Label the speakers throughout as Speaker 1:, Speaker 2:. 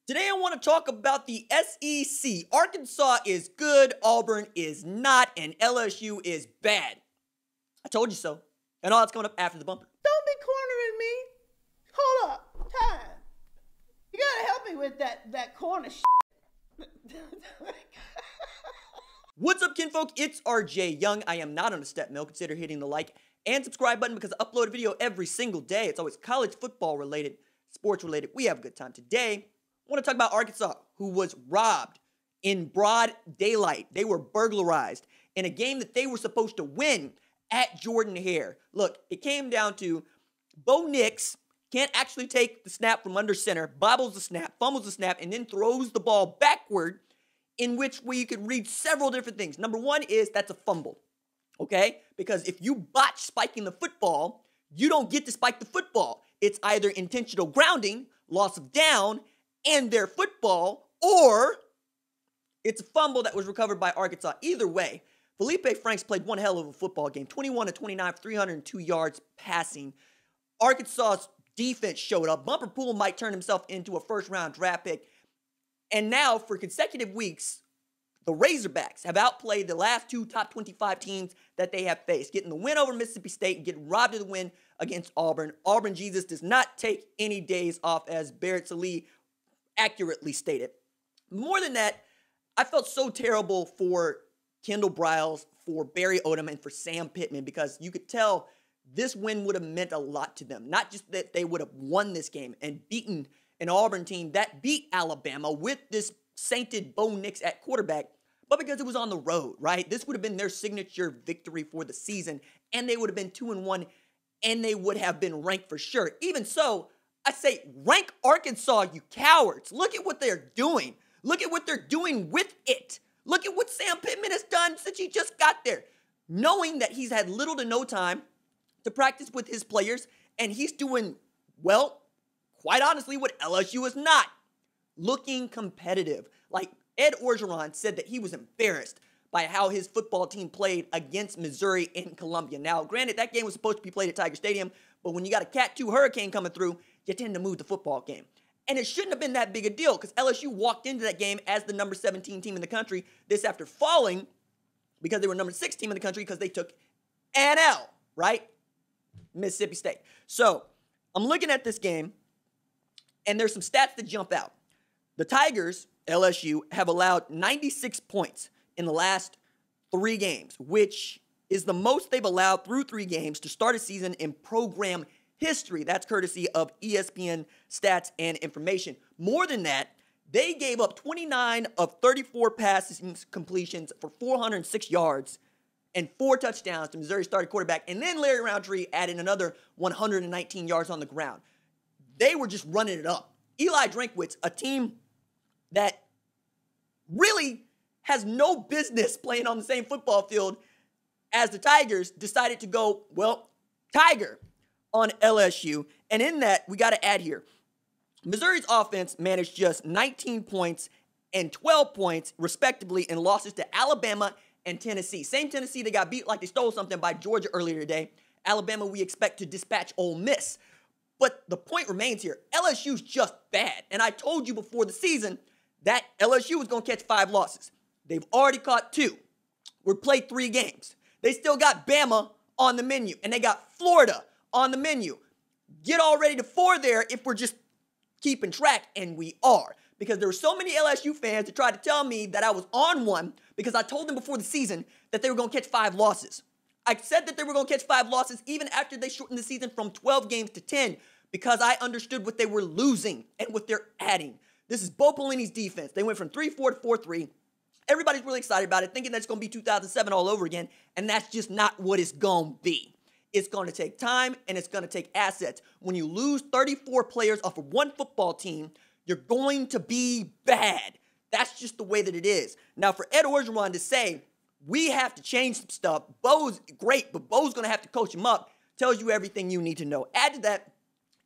Speaker 1: Today I want to talk about the SEC. Arkansas is good, Auburn is not, and LSU is bad. I told you so. And all that's coming up after the bumper.
Speaker 2: Don't be cornering me. Hold up. Time. You gotta help me with that corner shit.
Speaker 1: What's up, kinfolk? It's RJ Young. I am not on a step mill. Consider hitting the like and subscribe button because I upload a video every single day. It's always college football related, sports related. We have a good time. Today, I want to talk about Arkansas, who was robbed in broad daylight. They were burglarized in a game that they were supposed to win at Jordan-Hare. Look, it came down to Bo Nix can't actually take the snap from under center, bobbles the snap, fumbles the snap, and then throws the ball backward, in which you could read several different things. Number one is that's a fumble, okay? Because if you botch spiking the football, you don't get to spike the football. It's either intentional grounding, loss of down, and their football, or it's a fumble that was recovered by Arkansas. Either way, Feleipe Franks played one hell of a football game, 21-29, 302 yards passing. Arkansas's defense showed up. Bumper Pool might turn himself into a first-round draft pick. And now, for consecutive weeks, the Razorbacks have outplayed the last two top 25 teams that they have faced, getting the win over Mississippi State and getting robbed of the win against Auburn. Auburn Jesus does not take any days off, as Barrett Sallee accurately stated. More than that, I felt so terrible for Kendall Briles, for Barry Odom, and for Sam Pittman, because you could tell this win would have meant a lot to them. Not just that they would have won this game and beaten an Auburn team that beat Alabama with this sainted Bo Nix at quarterback, but because it was on the road, right? This would have been their signature victory for the season, and they would have been 2-1, and they would have been ranked for sure. Even so, I say, rank Arkansas, you cowards. Look at what they're doing. Look at what they're doing with it. Look at what Sam Pittman has done since he just got there. Knowing that he's had little to no time to practice with his players, and he's doing, well, quite honestly, what LSU is not. Looking competitive. Like Ed Orgeron said that he was embarrassed by how his football team played against Missouri in Columbia. Now, granted, that game was supposed to be played at Tiger Stadium, but when you got a Cat 2 hurricane coming through, you tend to move the football game. And it shouldn't have been that big a deal because LSU walked into that game as the number 17 team in the country. This after falling because they were number 6 team in the country because they took an L, right? Mississippi State. So I'm looking at this game, and there's some stats that jump out. The Tigers, LSU, have allowed 96 points in the last 3 games, which is the most they've allowed through 3 games to start a season in program history. That's courtesy of ESPN Stats and Information. More than that, they gave up 29 of 34 passing completions for 406 yards and 4 touchdowns to Missouri starting quarterback. And then Larry Roundtree added another 119 yards on the ground. They were just running it up. Eli Drinkwitz, a team that really has no business playing on the same football field as the Tigers, decided to go, well, Tiger on LSU. And in that, we got to add here, Missouri's offense managed just 19 points and 12 points, respectively, in losses to Alabama and Tennessee. Same Tennessee that got beat like they stole something by Georgia earlier today. Alabama, we expect to dispatch Ole Miss. But the point remains here, LSU's just bad. And I told you before the season that LSU was going to catch 5 losses. They've already caught 2. We've played 3 games. They still got Bama on the menu, and they got Florida on the menu. Get all ready to 4 there if we're just keeping track, and we are. Because there were so many LSU fans that tried to tell me that I was on one because I told them before the season that they were going to catch 5 losses. I said that they were going to catch 5 losses even after they shortened the season from 12 games to 10 because I understood what they were losing and what they're adding. This is Bo Pelini's defense. They went from 3-4 to 4-3. Everybody's really excited about it, thinking that's going to be 2007 all over again, and that's just not what it's going to be. It's going to take time, and it's going to take assets. When you lose 34 players off of one football team, you're going to be bad. That's just the way that it is. Now, for Ed Orgeron to say, we have to change some stuff, Bo's great, but Bo's going to have to coach him up, tells you everything you need to know. Add to that,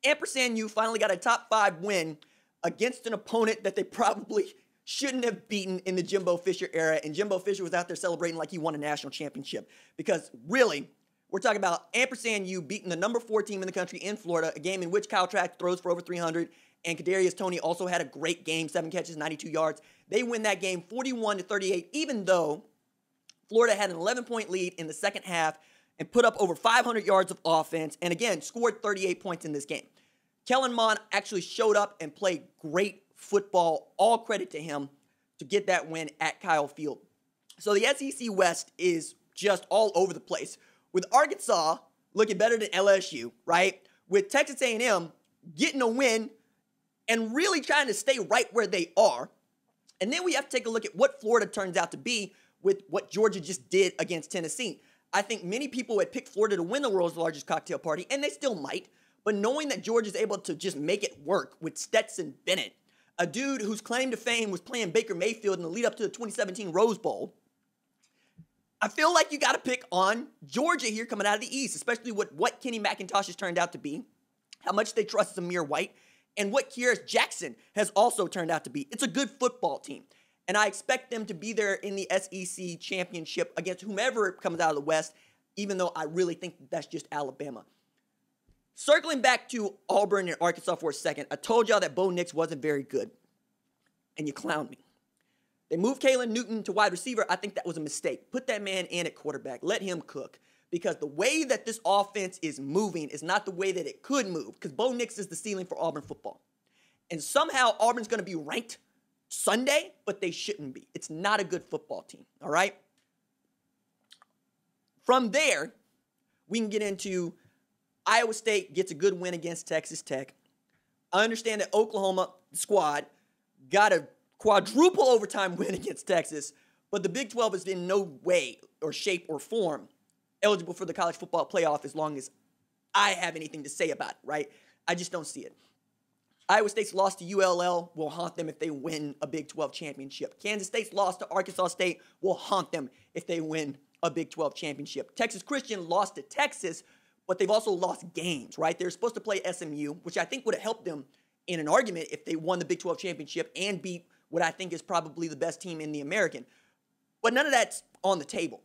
Speaker 1: Ampersand U finally got a top 5 win against an opponent that they probably shouldn't have beaten in the Jimbo Fisher era, and Jimbo Fisher was out there celebrating like he won a national championship. Because really, we're talking about Ampersand U beating the number 4 team in the country in Florida, a game in which Kyle Trask throws for over 300, and Kadarius Toney also had a great game, 7 catches, 92 yards. They win that game 41-38, even though Florida had an 11-point lead in the second half and put up over 500 yards of offense, and again, scored 38 points in this game. Kellen Mond actually showed up and played great football. All credit to him to get that win at Kyle Field. So the SEC West is just all over the place, with Arkansas looking better than LSU, right? With Texas A&M getting a win and really trying to stay right where they are. And then we have to take a look at what Florida turns out to be with what Georgia just did against Tennessee. I think many people had picked Florida to win the world's largest cocktail party, and they still might. But knowing that Georgia's able to just make it work with Stetson Bennett, a dude whose claim to fame was playing Baker Mayfield in the lead up to the 2017 Rose Bowl, I feel like you got to pick on Georgia here coming out of the East, especially with what Kenny McIntosh has turned out to be, how much they trust Zamir White, and what Kyrus Jackson has also turned out to be. It's a good football team, and I expect them to be there in the SEC championship against whomever comes out of the West, even though I really think that's just Alabama. Circling back to Auburn and Arkansas for a second, I told y'all that Bo Nix wasn't very good, and you clowned me. They moved Kalen Newton to wide receiver. I think that was a mistake. Put that man in at quarterback. Let him cook. Because the way that this offense is moving is not the way that it could move. Because Bo Nix is the ceiling for Auburn football. And somehow Auburn's going to be ranked Sunday, but they shouldn't be. It's not a good football team, all right? From there, we can get into Iowa State gets a good win against Texas Tech. I understand that Oklahoma squad got a quadruple overtime win against Texas, but the Big 12 is in no way or shape or form eligible for the college football playoff as long as I have anything to say about it, right? I just don't see it. Iowa State's loss to ULL will haunt them if they win a Big 12 championship. Kansas State's loss to Arkansas State will haunt them if they win a Big 12 championship. Texas Christian lost to Texas, but they've also lost games, right? They're supposed to play SMU, which I think would have helped them in an argument if they won the Big 12 championship and beat what I think is probably the best team in the American. But none of that's on the table.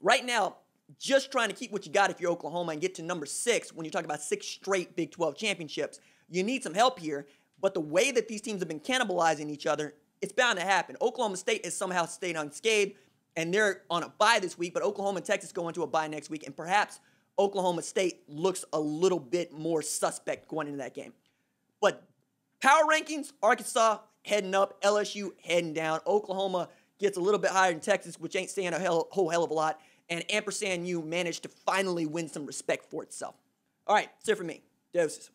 Speaker 1: Right now, just trying to keep what you got if you're Oklahoma and get to number 6 when you're talking about 6 straight Big 12 championships. You need some help here, but the way that these teams have been cannibalizing each other, it's bound to happen. Oklahoma State has somehow stayed unscathed, and they're on a bye this week, but Oklahoma and Texas go into a bye next week, and perhaps Oklahoma State looks a little bit more suspect going into that game. But power rankings, Arkansas heading up, LSU heading down. Oklahoma gets a little bit higher than Texas, which ain't saying a whole hell of a lot. And ampersand U managed to finally win some respect for itself. All right, that's it for me. Doses.